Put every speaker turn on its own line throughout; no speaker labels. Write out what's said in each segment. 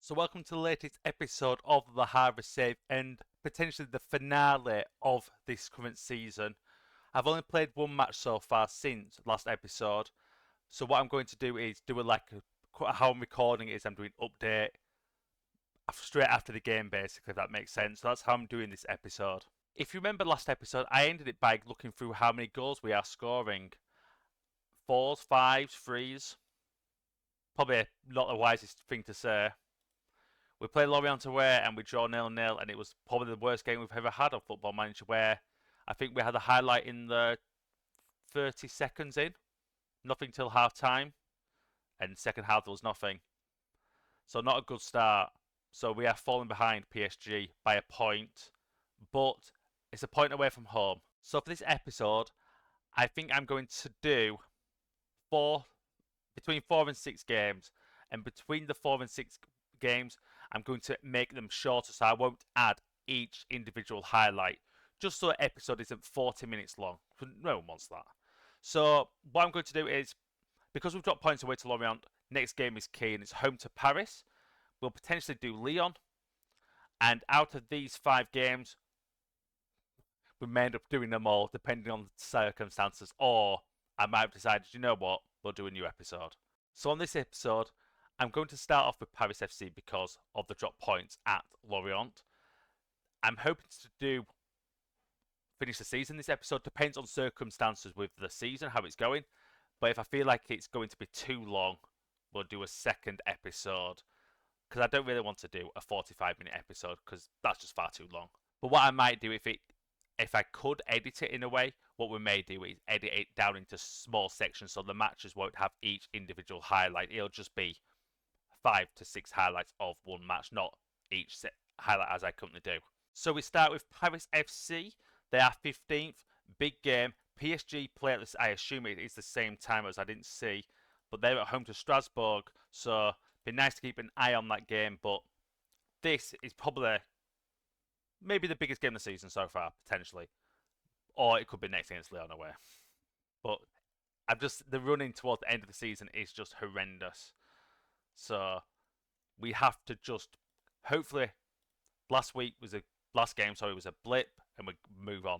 So welcome to the latest episode of the Havre Save and potentially the finale of this current season. I've only played one match so far since last episode, so what I'm going to do is do how I'm recording it is I'm doing update straight after the game basically, if that makes sense. So that's how I'm doing this episode. If you remember last episode, I ended it by looking through how many goals we are scoring. Fours, fives, threes. Probably not the wisest thing to say. We played Lorient away and we draw 0-0, and it was probably the worst game we've ever had on Football Manager, where I think we had a highlight in the 30 seconds in, nothing till half time, and second half there was nothing. So not a good start. So we are falling behind PSG by a point, but it's a point away from home. So for this episode, I think I'm going to do between 4 and 6 games, and between the 4 and 6 games, I'm going to make them shorter, so I won't add each individual highlight, just so the episode isn't 40 minutes long. No one wants that. So what I'm going to do is, because we've dropped points away to Lorient, next game is key, and it's home to Paris. We'll potentially do Lyon, and out of these 5 games, we may end up doing them all, depending on the circumstances, or I might have decided, you know what, we'll do a new episode. So on this episode, I'm going to start off with Paris FC because of the drop points at Lorient. I'm hoping to finish the season this episode. Depends on circumstances with the season, how it's going. But if I feel like it's going to be too long, we'll do a second episode. Because I don't really want to do a 45-minute episode because that's just far too long. But what I might do if I could edit it in a way, what we may do is edit it down into small sections so the matches won't have each individual highlight. It'll just be 5 to 6 highlights of one match, not each highlight as I currently do. So we start with Paris FC. They are 15th. Big game. PSG play at this. I assume it is the same time as I didn't see, but they're at home to Strasbourg. So it'd be nice to keep an eye on that game. But this is probably maybe the biggest game of the season so far, potentially, or it could be next against Lyon away. But the running towards the end of the season is just horrendous. So we have to just hopefully last game was a blip and we move on.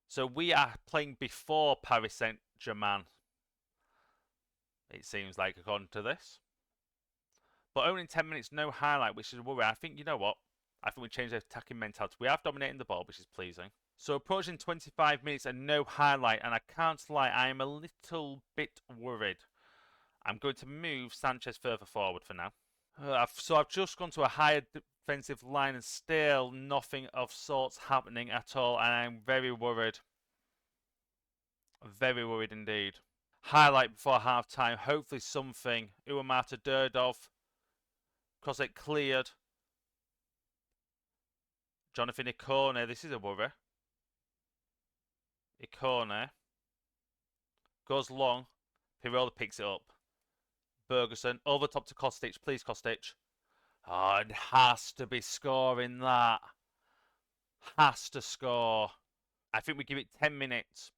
So we are playing before Paris Saint-Germain. It seems like according to this. But only in 10 minutes, no highlight, which is a worry. I think, you know what? I think we changed the attacking mentality. We have dominating the ball, which is pleasing. So approaching 25 minutes and no highlight, and I can't lie, I am a little bit worried. I'm going to move Sanchez further forward for now. So I've just gone to a higher defensive line and still nothing of sorts happening at all, and I'm very worried. Very worried indeed. Highlight before half time. Hopefully something. Uamar to Durdov. Cross it cleared. Jonathan Ikone. This is a worry. Ikone. Goes long. Pirola picks it up. Bergerson, over top to Kostic. Please, Kostic. Oh, it has to be scoring that. Has to score. I think we give it 10 minutes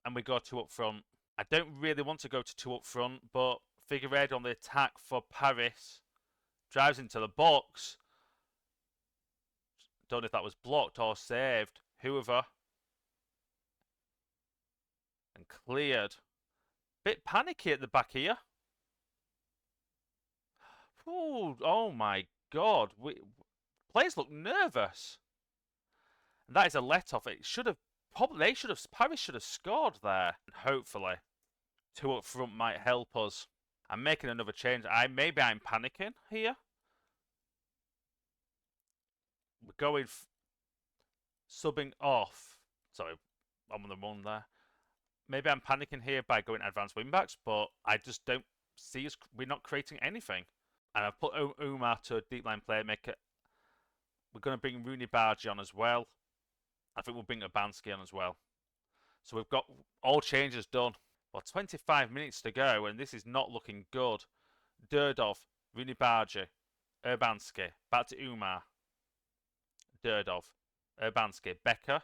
and we go 2 up front. I don't really want to go to 2 up front, but Figueiredo on the attack for Paris. Drives into the box. Don't know if that was blocked or saved. Whoever. And cleared. Bit panicky at the back here. Ooh, oh my god. Players look nervous. And that is a let-off. Paris should have scored there. Hopefully, 2 up front might help us. I'm making another change. Maybe I'm panicking here. We're going subbing off. Sorry, I'm on the run there. Maybe I'm panicking here by going advanced wingbacks, but I just don't see us. We're not creating anything. And I've put Umar to a deep line playmaker. We're going to bring Rooney Bargi on as well. I think we'll bring Urbanski on as well. So we've got all changes done. Well, 25 minutes to go, and this is not looking good. Durdov, Rooney Bargi, Urbanski, back to Umar. Durdov, Urbanski, Becker,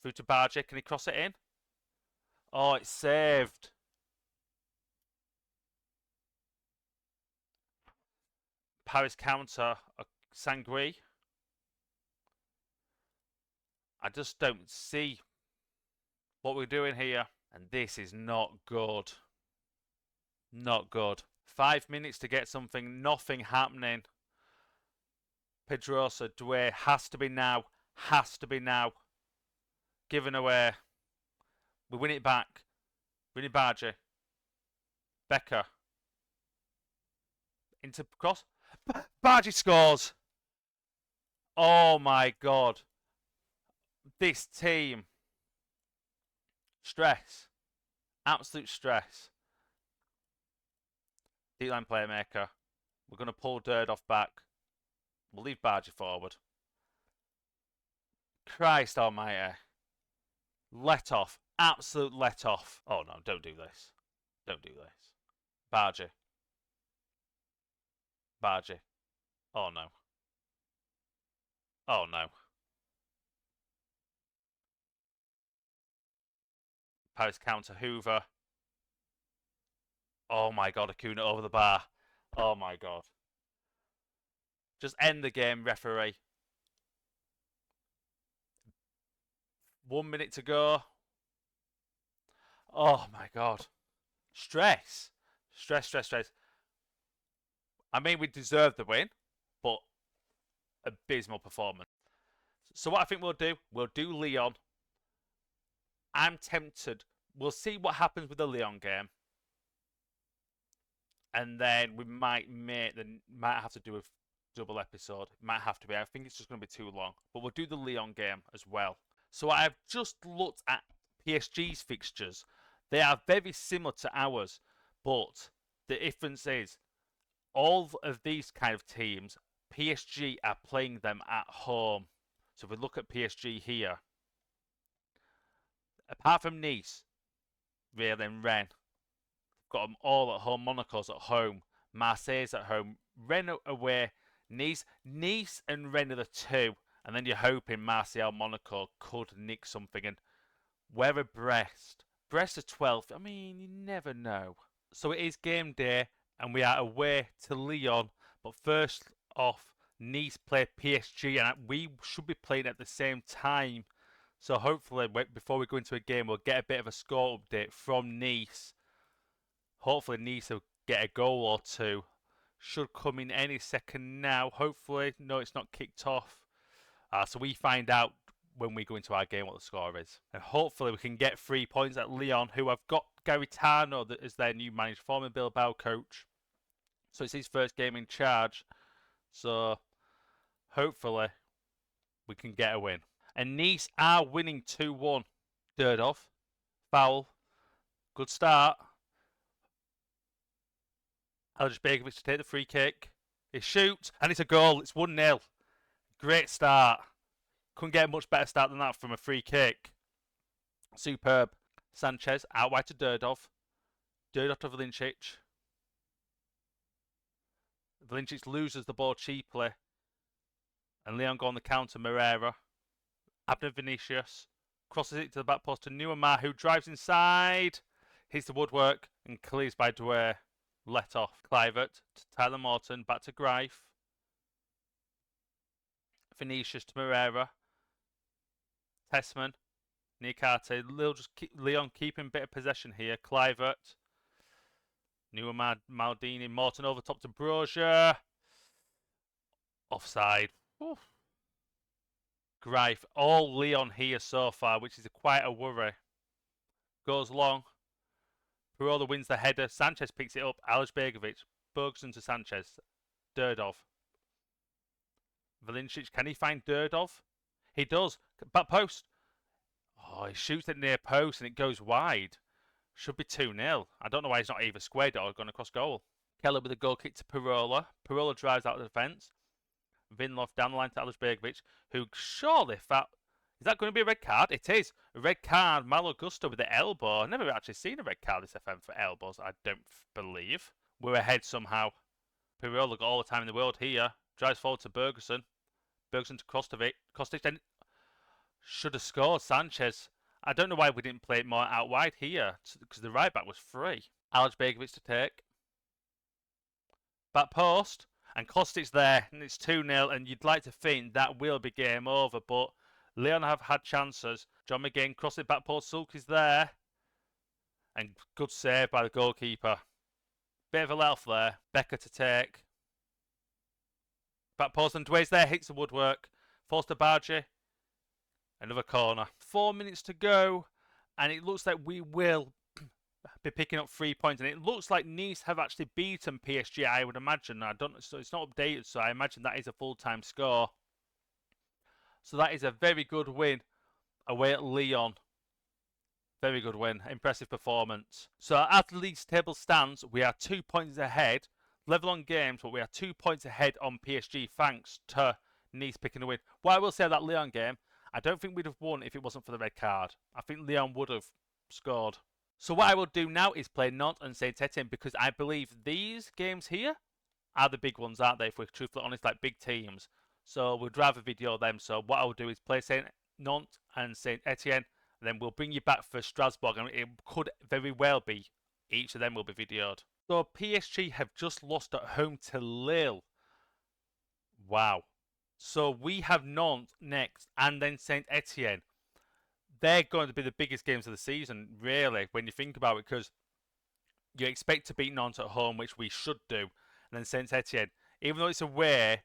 through to Bargi. Can he cross it in? Oh, it's saved. Paris counter, Sangui. I just don't see what we're doing here. And this is not good. Not good. 5 minutes to get something, nothing happening. Pedrosa, Douay, has to be now. Has to be now. Given away. We win it back. Win it Bargy. Becker. Into cross. Bargy scores. Oh my god. This team. Stress. Absolute stress. Deep line playmaker. We're going to pull Durdoff back. We'll leave Bargy forward. Christ almighty. Let off. Absolute let off. Oh no, don't do this. Don't do this. Bargy. Bargy. Oh no. Oh no. Paris counter Hoover. Oh my god, Acuna over the bar. Oh my god. Just end the game, referee. 1 minute to go. Oh my god. Stress. Stress, stress, stress. I mean, we deserve the win, but abysmal performance. So what I think we'll do Lyon. I'm tempted. We'll see what happens with the Lyon game. And then we might have to do a double episode. It might have to be. I think it's just going to be too long. But we'll do the Lyon game as well. So I've just looked at PSG's fixtures. They are very similar to ours, but the difference is all of these kind of teams, PSG are playing them at home. So if we look at PSG here, apart from Nice, Real and Rennes, got them all at home. Monaco's at home, Marseille's at home, Rennes away, Nice and Rennes are the two, and then you're hoping Marseille, Monaco could nick something. And where are Brest are 12th. I mean, you never know. So it is game day, and we are away to Lyon. But first off, Nice play PSG, and we should be playing at the same time. So hopefully, before we go into a game, we'll get a bit of a score update from Nice. Hopefully, Nice will get a goal or two. Should come in any second now. Hopefully, no, it's not kicked off. So we find out when we go into our game what the score is. And hopefully we can get 3 points at Lyon, who have got Garitano as their new manager, former Bilbao coach. So it's his first game in charge. So hopefully we can get a win. And Nice are winning 2-1. Durdov. Foul. Good start. Aleš Begovic to take the free kick. He shoots, and it's a goal. It's 1-0. Great start. Couldn't get a much better start than that from a free kick. Superb. Sanchez out wide to Durdov. Durdov to Valincic. Valincic loses the ball cheaply. And Lyon go on the counter. Moreira. Abner Vinicius. Crosses it to the back post to Neumann, who drives inside. Hits the woodwork and clears by Douay. Let off. Kluivert to Tyler Morton. Back to Greif. Vinicius to Moreira. Tessman. Niakate. Lyon keeping a bit of possession here. Kluivert. Neumann, Maldini. Morton over top to Brozier. Offside. Oof. Greif. All Lyon here so far, which is quite a worry. Goes long. Pirola wins the header. Sanchez picks it up. Aleš Begovic. Bergson to Sanchez. Durdov. Valincic. Can he find Durdov? He does. Back post. Oh, he shoots it near post and it goes wide. Should be 2-0. I don't know why he's not either squared it or gone across goal. Keller with a goal kick to Pirola. Pirola drives out of the defence. Vinlov down the line to Aleš Begovic, who surely felt... Is that going to be a red card? It is. A red card. Malo Gusto with the elbow. I've never actually seen a red card this FM for elbows, I don't believe. We're ahead somehow. Pirola got all the time in the world here. Drives forward to Bergson. Bergson to Kostovic. Kostic then should have scored. Sanchez. I don't know why we didn't play it more out wide here, because the right back was free. Aleš Begovic to take. Back post. And Kostic's there, and it's 2-0, and you'd like to think that will be game over, but Leon have had chances. John McGinn crossing it back post, Sulk is there. And good save by the goalkeeper. Bit of a let off there. Becker to take. Back post, and Dway's there, hits the woodwork. Forced to Bargy. Another corner. 4 minutes to go, and it looks like we will be picking up 3 points, and it looks like Nice have actually beaten PSG, I would imagine. I don't, so it's not updated, so I imagine that is a full-time score. So that is a very good win away at Lyon. Very good win. Impressive performance. So as the league table stands, we are 2 points ahead. Level on games, but we are 2 points ahead on PSG thanks to Nice picking a win. What I will say of that Lyon game, I don't think we'd have won if it wasn't for the red card. I think Lyon would have scored. So what I will do now is play Nantes and Saint Etienne, because I believe these games here are the big ones, aren't they? If we're truthfully honest, like big teams. So we'd rather video them. So what I'll do is play Nantes and Saint Etienne, and then we'll bring you back for Strasbourg, and it could very well be each of them will be videoed. So PSG have just lost at home to Lille. Wow. So we have Nantes next, and then Saint Etienne. They're going to be the biggest games of the season, really, when you think about it, because you expect to beat Nantes at home, which we should do, and then Saint Etienne, even though it's away,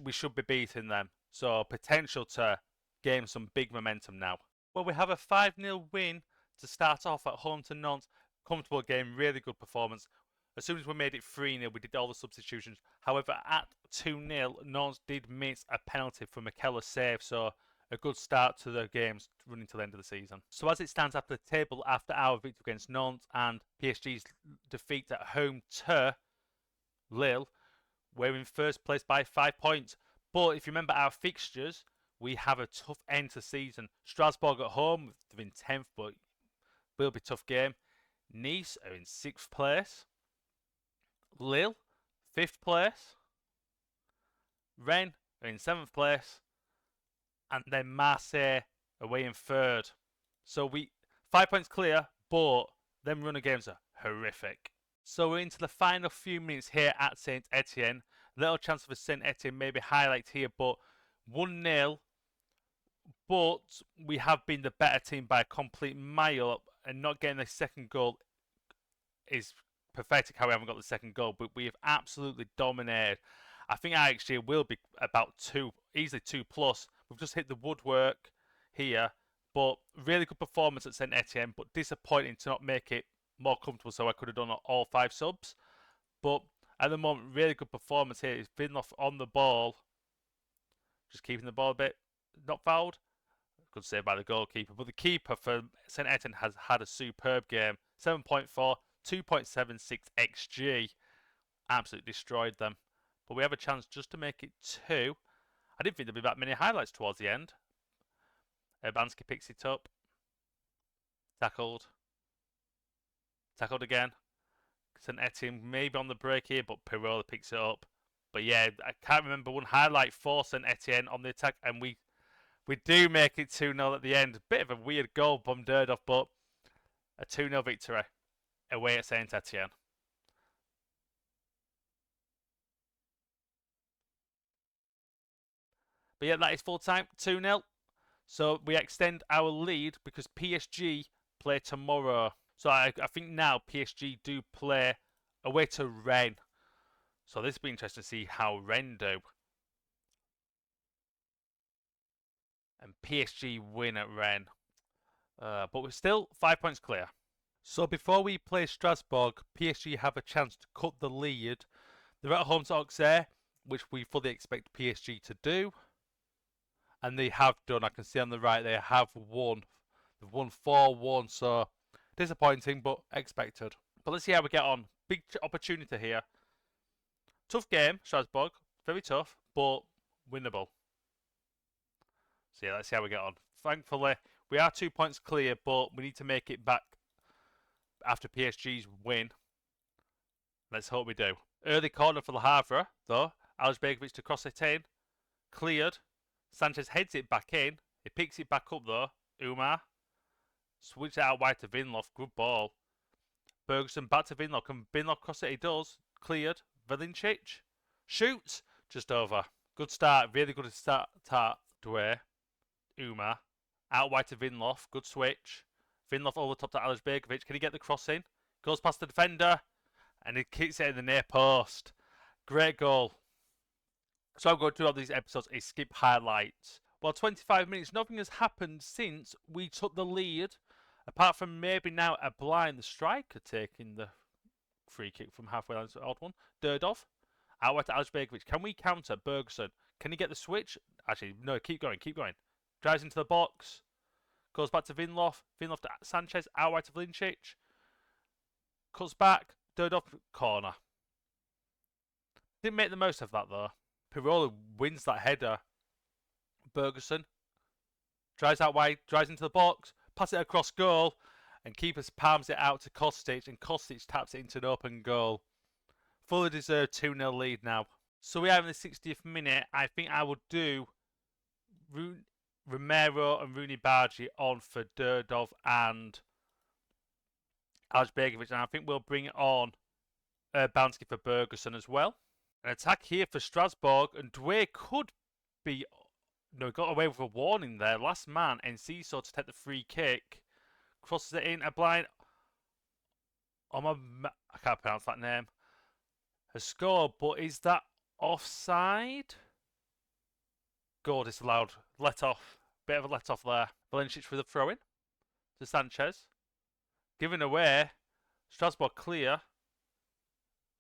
we should be beating them. So potential to gain some big momentum now. Well, we have a 5-0 win to start off at home to Nantes. Comfortable game, really good performance. As soon as we made it 3-0, we did all the substitutions. However, at 2-0, Nantes did miss a penalty for McKellar's save, so a good start to the games running to the end of the season. So as it stands after the table, after our victory against Nantes and PSG's defeat at home to Lille, we're in first place by 5 points. But if you remember our fixtures, we have a tough end to the season. Strasbourg at home, they're in 10th, but will be a tough game. Nice are in 6th place. Lille, 5th place. Rennes are in 7th place. And then Marseille away in 3rd. So 5 points clear, but them run of games are horrific. So we're into the final few minutes here at Saint Etienne. Little chance for Saint Etienne maybe highlight here, but 1-0. But we have been the better team by a complete mile, and not getting the second goal is pathetic how we haven't got the second goal, but we have absolutely dominated. I think our XG will be about 2, easily 2+. We've just hit the woodwork here, but really good performance at Saint Etienne, but disappointing to not make it more comfortable, so I could have done all 5 subs. But at the moment, really good performance here. It's Vinloff on the ball, just keeping the ball a bit, not fouled. Good save by the goalkeeper, but the keeper for Saint Etienne has had a superb game. 7.4, 2.76 XG, absolutely destroyed them. But we have a chance just to make it 2. I didn't think there'd be that many highlights towards the end. Urbanski picks it up. Tackled again. St Etienne maybe on the break here, but Pirola picks it up. But yeah, I can't remember one highlight for St Etienne on the attack, and we do make it 2-0 at the end. Bit of a weird goal from Durdov, but a 2-0 victory away at St Etienne. But yeah, that is full time, 2-0. So we extend our lead because PSG play tomorrow. So I think now PSG do play away to Rennes. So this will be interesting to see how Rennes do. And PSG win at Rennes. But we're still 5 points clear. So before we play Strasbourg, PSG have a chance to cut the lead. They're at home to Auxerre, which we fully expect PSG to do. And they have done. I can see on the right they have won. They've won 4-1, so disappointing but expected. But let's see how we get on. Big opportunity here. Tough game, Strasbourg. Very tough, but winnable. So yeah, let's see how we get on. Thankfully, we are 2 points clear, but we need to make it back after PSG's win. Let's hope we do. Early corner for the Havre, though. Alsbegovic to cross it in. Cleared. Sanchez heads it back in. He picks it back up, though. Umar. Switch it out wide to Vinloff. Good ball. Bergson back to Vinloff. Can Vinloff cross it? He does. Cleared. Velincic. Shoots. Just over. Good start. Really good start. Dway. Uma. Out wide to Vinloff. Good switch. Vinloff over the top to Alexbergovic. Can he get the cross in? Goes past the defender. And he kicks it in the near post. Great goal. So I'm going to do all these episodes is skip highlights. Well, 25 minutes. Nothing has happened since we took the lead. Apart from maybe now a blind the striker taking the free kick from halfway line. It's an odd one. Durdov. Out wide to Alexbergovic. Can we counter Bergson? Can he get the switch? Actually, no. Keep going. Keep going. Drives into the box. Goes back to Vinloff. Vinloff to Sanchez. Out wide to Vlincic. Cuts back. Durdov. Corner. Didn't make the most of that though. Pirola wins that header. Bergson drives out wide. Drives into the box. Passes it across goal. And keeper palms it out to Kostic. And Kostic taps it into an open goal. Fully deserved 2-0 lead now. So we are in the 60th minute. I think I will do Romero and Rooney Bargi on for Durdov and Alexbergovic. And I think we'll bring it on Bansky for Bergerson as well. An attack here for Strasbourg. And Dway could be... No, got away with a warning there. Last man, Enciso to take the free kick. Crosses it in. A blind... I can't pronounce that name. Has scored, but is that offside? Goal disallowed. Let off. Bit of a let off there. Valencic with a throw in to Sanchez. Given away. Strasbourg clear.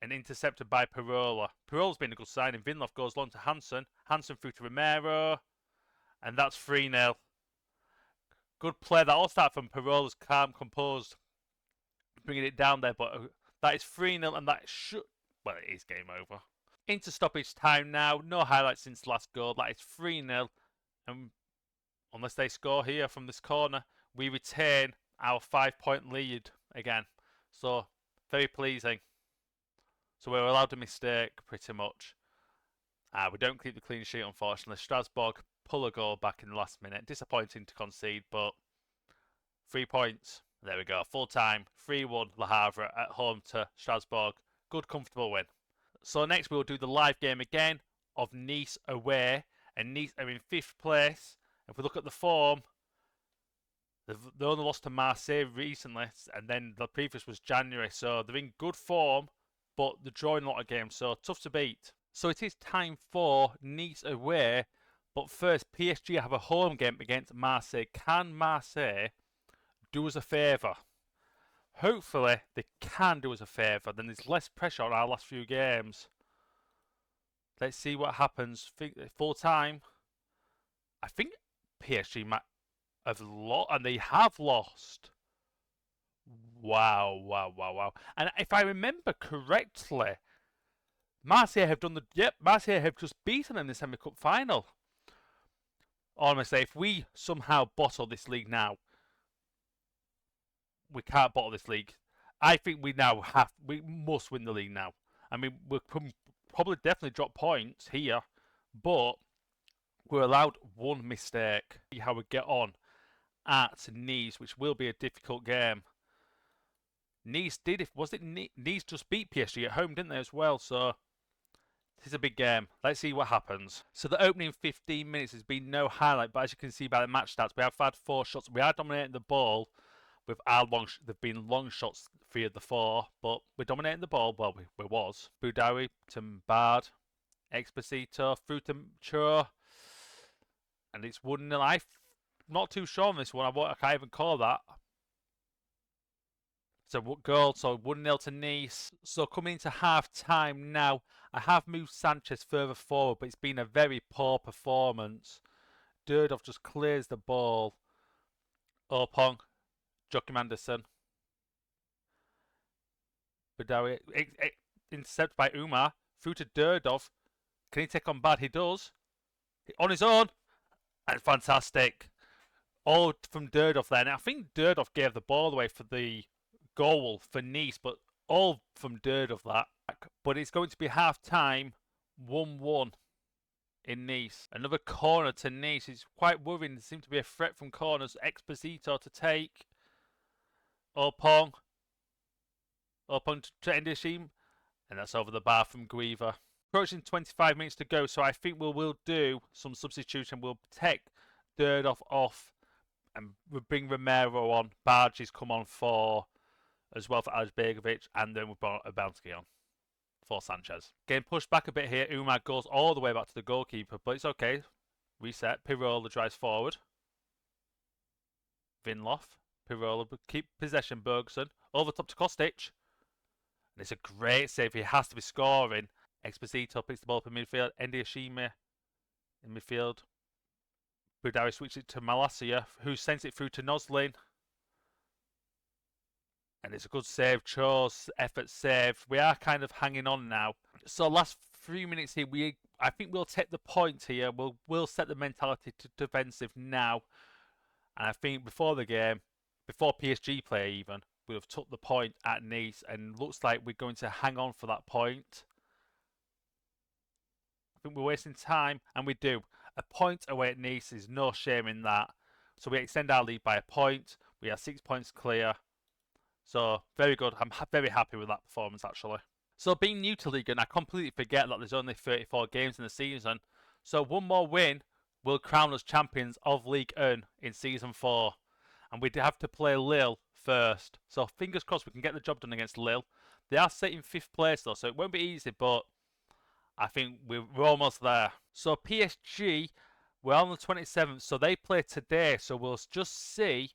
And intercepted by Pirola. Pirola's been a good signing. Vinloff goes long to Hansen. Hansen through to Romero. And that's 3-0. Good play. That all started from Pirola's calm, composed. Bringing it down there. But that is 3-0 and that should... Well, it is game over. Into stoppage time now. No highlights since last goal. That is 3-0. And unless they score here from this corner, we retain our 5-point lead again. So, very pleasing. So we're allowed a mistake, pretty much. We don't keep the clean sheet, unfortunately. Strasbourg pull a goal back in the last minute. Disappointing to concede, but 3 points. There we go. Full time. 3-1 Le Havre at home to Strasbourg. Good, comfortable win. So next we'll do the live game again of Nice away. And Nice are in 5th place. If we look at the form, they only lost to Marseille recently. And then the previous was January. So they're in good form, but they're drawing a lot of games. So tough to beat. So it is time for Nice away. But first, PSG have a home game against Marseille. Can Marseille do us a favour? Hopefully, they can do us a favour. Then there's less pressure on our last few games. Let's see what happens. Full time. I think PSG might have lost, and they have lost. Wow. And if I remember correctly, Marseille have done the... Yep, Marseille have just beaten them in the semi-cup final. Honestly, if we somehow bottle this league now, we can't bottle this league. I think we must win the league now. I mean, we'll probably definitely drop points here, but we're allowed one mistake. See how we get on at Nice, which will be a difficult game. Nice Nice just beat PSG at home, didn't they, as well? So this is a big game. Let's see what happens. So the opening 15 minutes has been no highlight, but as you can see by the match stats, we have had 4 shots. We are dominating the ball. With our they've been long shots, 3 of the 4, but we're dominating the ball. Well, we was. Boudaoui to Bard, Exposito through to Cho, and it's 1-0. I'm not too sure on this one. I can't even call that. So goal, so 1-0 to Nice. So coming into half time now, I have moved Sanchez further forward, but it's been a very poor performance. Durdov just clears the ball. Opong. Joachim Anderson. Badawi intercepted by Umar. Through to Durdov. Can he take on Bad? He does. On his own. And fantastic. All from Durdov there. Now, I think Durdov gave the ball away for the goal for Nice, but all from Durdov that. But it's going to be half time. 1-1 in Nice. Another corner to Nice. It's quite worrying. There seems to be a threat from corners. Exposito to take. Opong to Endishim. And that's over the bar from Guiva. approaching 25 minutes to go, so I think we'll do some substitution. We'll take Durdov off and we'll bring Romero on. Barges come on for as well for Begovic, and then we've brought Urbanski on for Sanchez. Getting pushed back a bit here. Umar goes all the way back to the goalkeeper, but it's okay. Reset. Pirola drives forward. Vinloff. Pirola keep possession. Bergson over top to Kostic. And it's a great save. He has to be scoring. Exposito picks the ball up in midfield. Ndiashime in midfield. Budari switches it to Malacia, who sends it through to Noslin. And it's a good save. Cho's effort saved. We are kind of hanging on now. So last 3 minutes here, I think we'll take the point here. We'll set the mentality to defensive now. And I think before the game, before PSG play even, we'll have took the point at Nice, and looks like we're going to hang on for that point. I think we're wasting time, and we do. A point away at Nice is no shame in that. So we extend our lead by a point. We are 6 points clear. So very good. I'm very happy with that performance, actually. So being new to Ligue 1, I completely forget that there's only 34 games in the season. So one more win will crown us champions of Ligue 1 in Season 4. And we have to play Lille first. So fingers crossed we can get the job done against Lille. They are set in 5th place though, so it won't be easy, but I think we're almost there. So PSG, we're on the 27th, so they play today. So we'll just see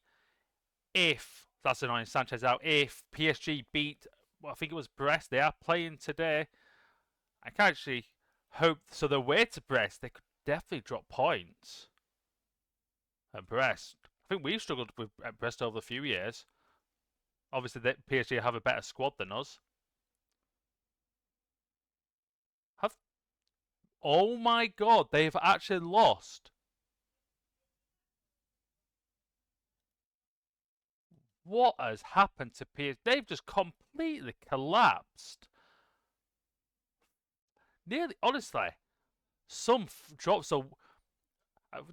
if, that's annoying, Sanchez out, if PSG beat, well, I think it was Brest. They are playing today. I can actually hope, so the way to Brest, they could definitely drop points at Brest. I think we've struggled with Brest over a few years. Obviously, PSG have a better squad than us. Oh my god, they've actually lost. What has happened to PSG? They've just completely collapsed. Nearly, honestly, some drop. So,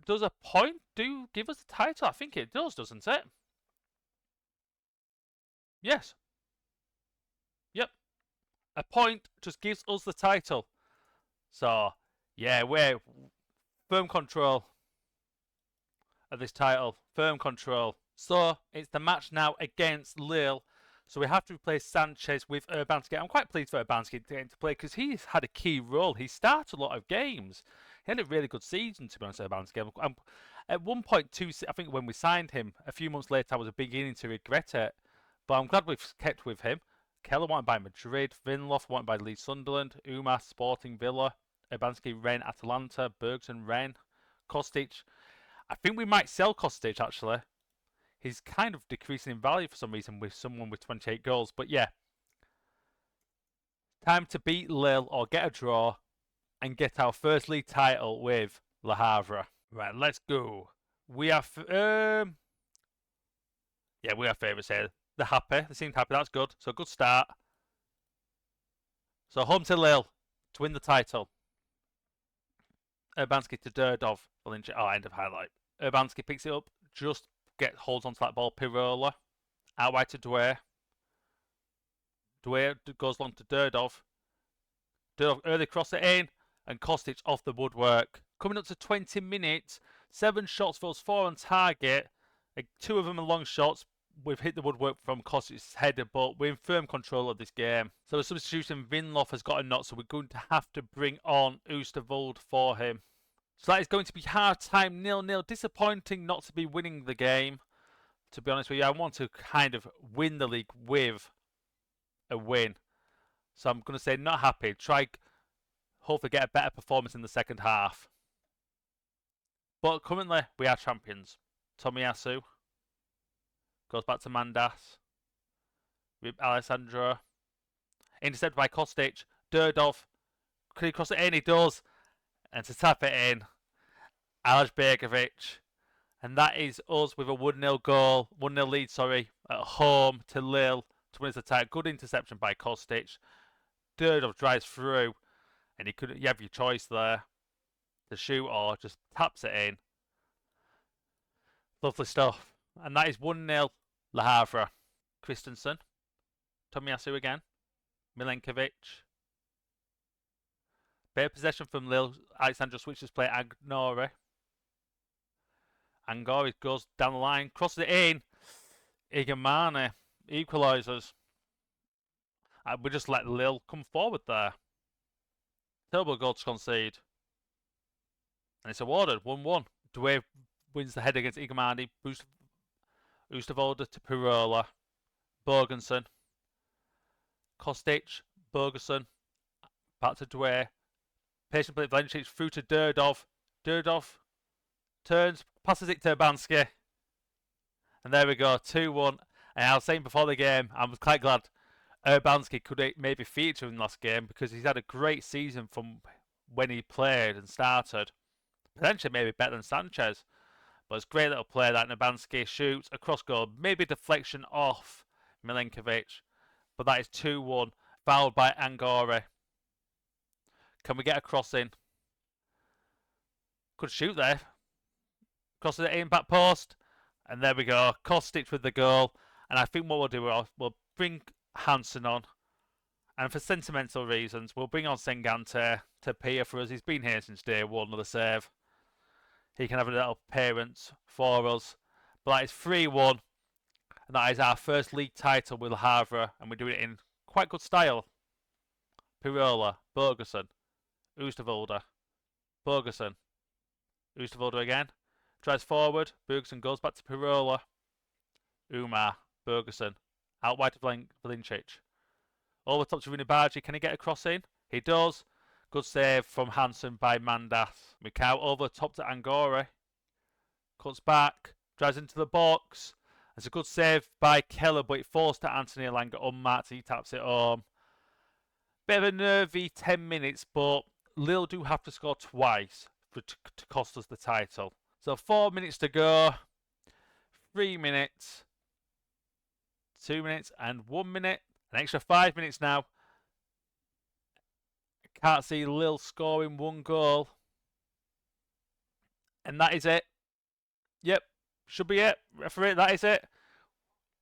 does a point give us the title? I think it does, doesn't it? Yes. Yep. A point just gives us the title. So, yeah, we're firm control of this title. Firm control. So, it's the match now against Lille. So we have to replace Sanchez with Urbanski. I'm quite pleased for Urbanski to play because he's had a key role. He started a lot of games. He had a really good season, to be honest, Urbanski. At 1.2, I think when we signed him, a few months later, I was beginning to regret it. But I'm glad we've kept with him. Keller wanted by Madrid, Vinloff wanted by Leeds Sunderland, Umar Sporting Villa, Urbanski Rennes Atalanta, Bergson Rennes, Kostic. I think we might sell Kostic actually. He's kind of decreasing in value for some reason with someone with 28 goals. But yeah, time to beat Lille or get a draw and get our first league title with Le Havre. Right, let's go. We are we are favourites here. They're happy. They seem happy. That's good. So good start. So home to Lille to win the title. Urbanski to Durdov. End of highlight. Urbanski picks it up. Just holds onto that ball. Pirola. Out wide to Douay. Douay goes long to Durdov. Durdov early cross it in. And Kostic off the woodwork. Coming up to 20 minutes. 7 shots for us. 4 on target. 2 of them are long shots. We've hit the woodwork from Kostic's header, but we're in firm control of this game. So the substitution, Vinloff has got a knock, so we're going to have to bring on Oosterwolde for him. So that is going to be half time 0-0. Disappointing not to be winning the game. To be honest with you, I want to kind of win the league with a win. So I'm going to say not happy. Try, hopefully get a better performance in the second half. But currently, we are champions. Tomiyasu goes back to Mandas. Alessandro. Intercepted by Kostic. Durdov. Could he cross it in? He does. And to tap it in, Aleš Begovic. And that is us with a 1-0 goal. 1-0 lead, at home to Lille to win this attack. Good interception by Kostic. Durdov drives through. And you have your choice there. To shoot or just taps it in. Lovely stuff. And that is 1-0 Le Havre. Christensen. Tomiyasu again. Milenkovic. Bit of possession from Lille. Alexandra switches play Agnore. Angori goes down the line, crosses it in. Igamane equalises. We just let Lille come forward there. Terrible goal to concede. And it's awarded 1-1. Douay wins the head against Igamani. Oosterwolde to Pirola. Borgensen. Kostic. Borgensen. Back to Douay. Patient play Valencic through to Durdov. Durdov turns, passes it to Urbanski. And there we go, 2-1. And I was saying before the game, I was quite glad Urbanski could maybe feature in the last game because he's had a great season from when he played and started. Potentially maybe better than Sanchez. But it's a great little play that Urbanski shoots across goal. Maybe deflection off Milenkovic. But that is 2-1. Fouled by Angore. Can we get a cross in? Could shoot there. Crosses it in, back post. And there we go. Kostic with the goal. And I think what we'll do, we'll bring Hansen on. And for sentimental reasons, we'll bring on Sengante to peer for us. He's been here since day one of the save. He can have a little appearance for us. But that is 3-1. And that is our first league title with Havre. And we're doing it in quite good style. Pirola, Borgerson, Oosterwolde, Borgerson, Oosterwolde again. Drives forward. Bergson goes back to Pirola. Umar. Bergson. Out wide to Valencic. Over top to Runibaji. Can he get a cross in? He does. Good save from Hansen by Mandas. Mikau over top to Angore. Cuts back. Drives into the box. It's a good save by Keller, but it falls to Anthony Elanga unmarked. He taps it home. Bit of a nervy 10 minutes, but Lille do have to score twice to cost us the title. So 4 minutes to go. 3 minutes. 2 minutes and 1 minute. An extra 5 minutes now. Can't see Lille scoring one goal. And that is it. Yep. Should be it. Referee, that is it.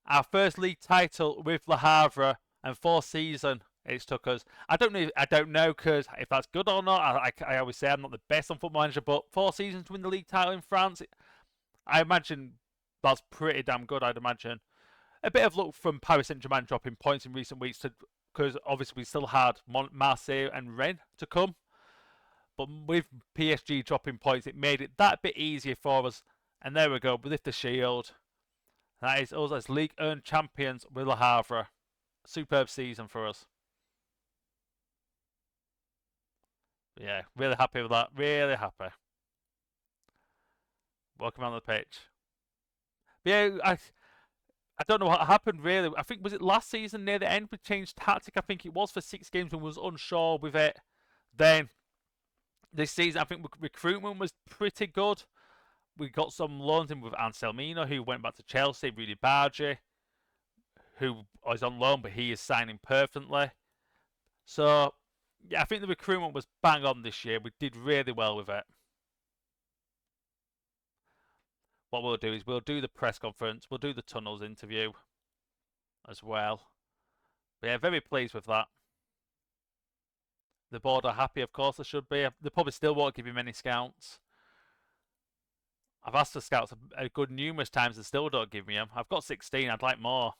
Our first league title with Le Havre and 4 seasons it's took us. I don't know because if that's good or not. I always say I'm not the best on Football Manager, but 4 seasons to win the league title in France, I imagine that's pretty damn good. I'd imagine a bit of luck from Paris Saint-Germain dropping points in recent weeks because obviously we still had Marseille and Rennes to come, but with PSG dropping points, it made it that bit easier for us. And there we go. We lift the shield. That is us as League 1 champions with Le Havre. Superb season for us. Yeah, really happy with that. Really happy. Welcome on the pitch. But yeah, I don't know what happened really. I think was it last season near the end we changed tactic. I think it was for 6 games and was unsure with it. Then this season I think recruitment was pretty good. We got some loans in with Anselmino, who went back to Chelsea. Runibaji, who is on loan, but he is signing perfectly. So yeah, I think the recruitment was bang on this year. We did really well with it. What we'll do is we'll do the press conference. We'll do the tunnels interview as well. But yeah, very pleased with that. The board are happy, of course they should be. They probably still won't give him any scouts. I've asked the scouts a good numerous times and still don't give me them. I've got 16, I'd like more.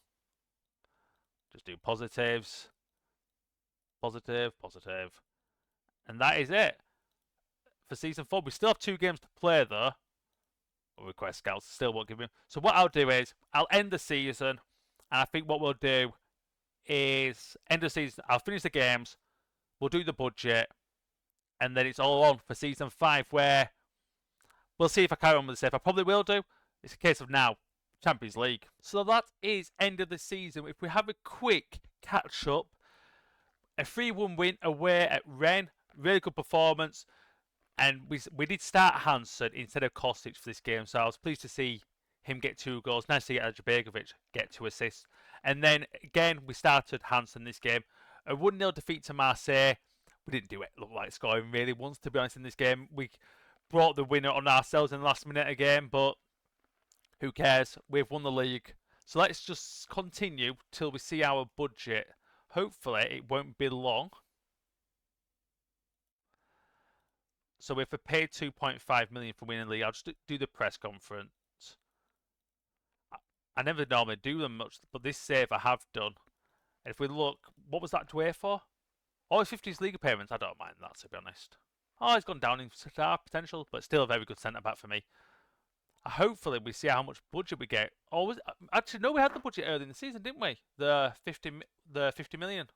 Just do positives. Positive, positive. And that is it for season 4. We still have 2 games to play though. Request scouts still won't give me. So what I'll do is I'll end the season, and I think what we'll do is end the season. I'll finish the games. We'll do the budget, and then it's all on for season 5, where we'll see if I carry on with the save. I probably will do. It's a case of now Champions League. So that is end of the season. If we have a quick catch up, a 3-1 win away at Rennes, really good performance. And we did start Hansen instead of Kostic for this game, so I was pleased to see him get 2 goals. Nice to see Adjabegovic get 2 assists. And then again, we started Hansen this game. A 1-0 defeat to Marseille. We didn't do it look like scoring really once, to be honest, in this game. We brought the winner on ourselves in the last minute again, but who cares? We've won the league. So let's just continue till we see our budget. Hopefully it won't be long. So if we paid 2.5 million for winning the league, I'll just do the press conference. I never normally do them much, but this save I have done. And if we look, what was that to air for? Oh, it's 50's league appearance. I don't mind that, to be honest. Oh, he's gone down in star potential, but still a very good centre back for me. Hopefully, we see how much budget we get. Oh, actually, no, we had the budget early in the season, didn't we? The 50 million.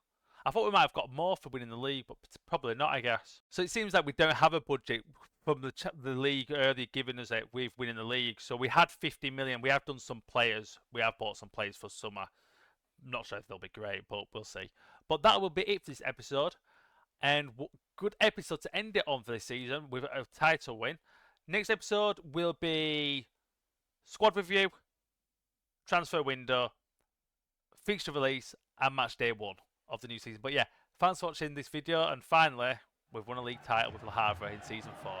I thought we might have got more for winning the league, but probably not, I guess. So it seems like we don't have a budget from the league early giving us it with winning the league. So we had 50 million. We have done some players. We have bought some players for summer. I'm not sure if they'll be great, but we'll see. But that will be it for this episode. And good episode to end it on for this season with a title win. Next episode will be squad review, transfer window, fixture release, and match day 1 of the new season. But yeah, thanks for watching this video. And finally, we've won a league title with Havre in season 4.